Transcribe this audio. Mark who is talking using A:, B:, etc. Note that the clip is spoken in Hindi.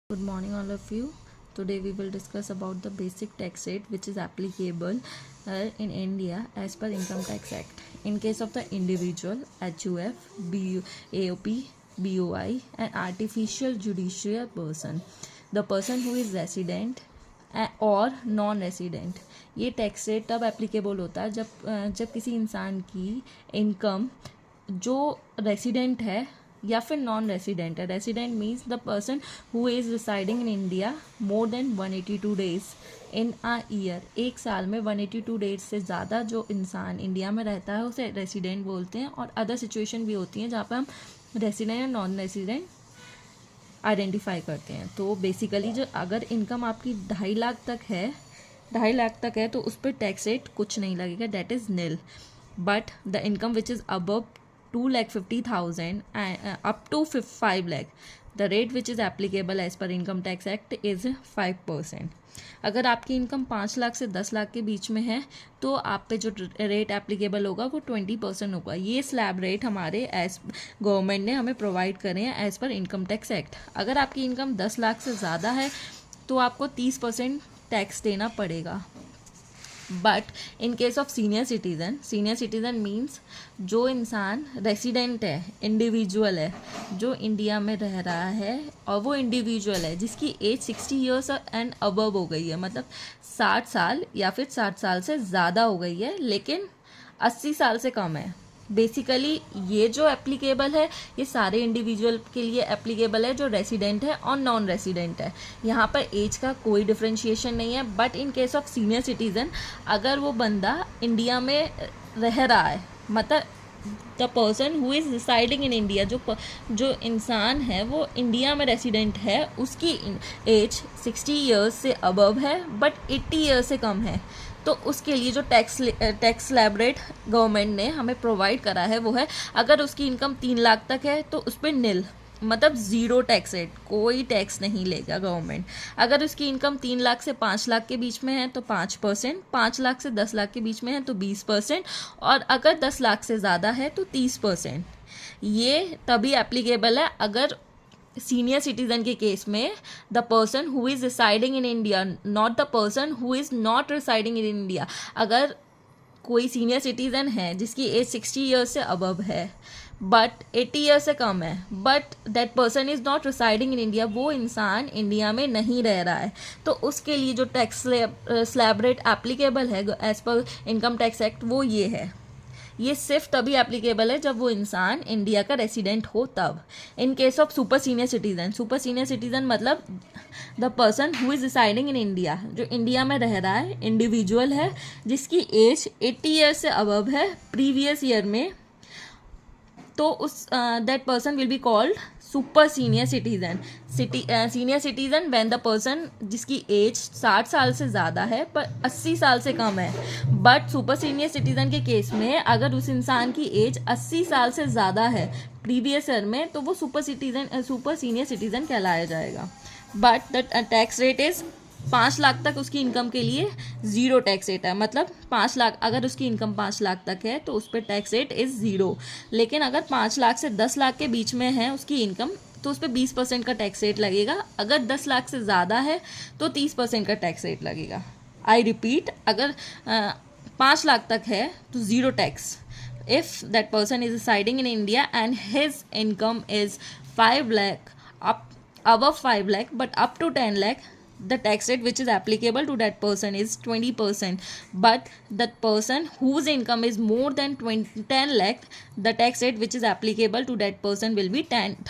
A: Good morning all of you. Today we will discuss about the basic tax rate which is applicable in India as per Income Tax Act. In case of the individual, HUF, AOP, BOI and artificial judicial person, the person who is resident और नॉन रेसिडेंट, ये टैक्स रेट तब एप्लीकेबल होता है जब किसी इंसान की इनकम जो रेसिडेंट है या फिर नॉन रेसिडेंट है. Resident means the person who is residing in India more than 182 days in a year. एक साल में 182 डेज से ज़्यादा जो इंसान इंडिया में रहता है उसे रेसिडेंट बोलते हैं. और अदर सिचुएशन भी होती हैं जहाँ पर हम रेसिडेंट या नॉन रेसिडेंट आइडेंटिफाई करते हैं. तो बेसिकली जो अगर इनकम आपकी 2.5 लाख तक है तो उस पर टैक्स रेट कुछ नहीं लगेगा, that is nil. But the income which is above 2,50,000 up to 5 lakh, the rate which is applicable as per Income Tax Act is 5%. अगर आपकी इनकम 5 लाख से 10 लाख के बीच में है तो आप पे जो रेट एप्लीकेबल होगा वो 20% होगा. ये स्लैब रेट हमारे एज गवर्नमेंट ने हमें प्रोवाइड करे हैं as per income tax act. अगर आपकी इनकम 10 लाख से ज़्यादा है तो आपको 30% टैक्स देना पड़ेगा. But in case of senior citizen means जो इंसान रेसिडेंट है, इंडिविजुअल है, जो इंडिया में रह रहा है और वो इंडिविजुअल है जिसकी एज 60 ईयर्स एंड अबव हो गई है, मतलब 60 साल या फिर 60 साल से ज़्यादा हो गई है लेकिन 80 साल से कम है. बेसिकली ये जो एप्लीकेबल है ये सारे इंडिविजुअल के लिए एप्लीकेबल है जो रेसिडेंट है और नॉन रेसिडेंट है. यहाँ पर एज का कोई डिफ्रेंशिएशन नहीं है. But in case of senior citizen, अगर वो बंदा इंडिया में रह रहा है, मतलब the person who is residing in India, जो इंसान है वो इंडिया में रेसिडेंट है, उसकी एज 60 ईयर्स से अबव है बट 80 ईयर्स से कम है, तो उसके लिए जो टैक्स स्लैब रेट गवर्नमेंट ने हमें प्रोवाइड करा है वो है, अगर उसकी इनकम 3 लाख तक है तो उस पर निल, मतलब ज़ीरो टैक्स रेट, कोई टैक्स नहीं लेगा गवर्नमेंट. अगर उसकी इनकम 3 लाख से 5 लाख के बीच में है तो 5%, 5 लाख से 10 लाख के बीच में है तो 20%, और अगर 10 लाख से ज़्यादा है तो 30%. ये तभी एप्लीकेबल है अगर सीनियर सिटीजन के केस में the person who is residing in India, not the person who is not residing in India. अगर कोई सीनियर सिटीज़न है जिसकी एज 60 ईयर्स से अबव है बट 80 ईयर्स से कम है, but that person is not residing in India, वो इंसान इंडिया में नहीं रह रहा है, तो उसके लिए जो टैक्स स्लैब रेट एप्लीकेबल है as per income tax act वो ये है. ये सिर्फ तभी एप्लीकेबल है जब वो इंसान इंडिया का रेसिडेंट हो तब. In case of super senior citizen मतलब the person who is residing in India, जो इंडिया में रह रहा है, इंडिविजुअल है, जिसकी एज 80 ईयर्स से अबव है प्रीवियस ईयर में, तो उस that person will be called super senior citizen. Senior citizen when the person जिसकी एज 60 साल से ज़्यादा है पर 80 साल से कम है. बट सुपर सीनियर सिटीज़न के केस में अगर उस इंसान की एज 80 साल से ज़्यादा है प्रीवियस ईयर में तो वो सुपर सीनियर सिटीज़न कहलाया जाएगा. But the tax rate is 5 lakh तक उसकी इनकम के लिए ज़ीरो टैक्स रेट है. मतलब 5 लाख, अगर उसकी इनकम 5 लाख तक है तो उस पर टैक्स रेट इज़ ज़ीरो. लेकिन अगर 5 लाख से 10 लाख के बीच में है उसकी इनकम तो उस पर 20% का टैक्स रेट लगेगा. अगर 10 लाख से ज़्यादा है तो 30% का टैक्स रेट लगेगा. आई रिपीट, अगर 5 लाख तक है तो zero tax. If that person is residing in India and his income is 5 lakh up above 5 lakh but up to 10 lakh, the tax rate which is applicable to that person is 20%. But that person whose income is more than 10 lakh, the tax rate which is applicable to that person will be 30%.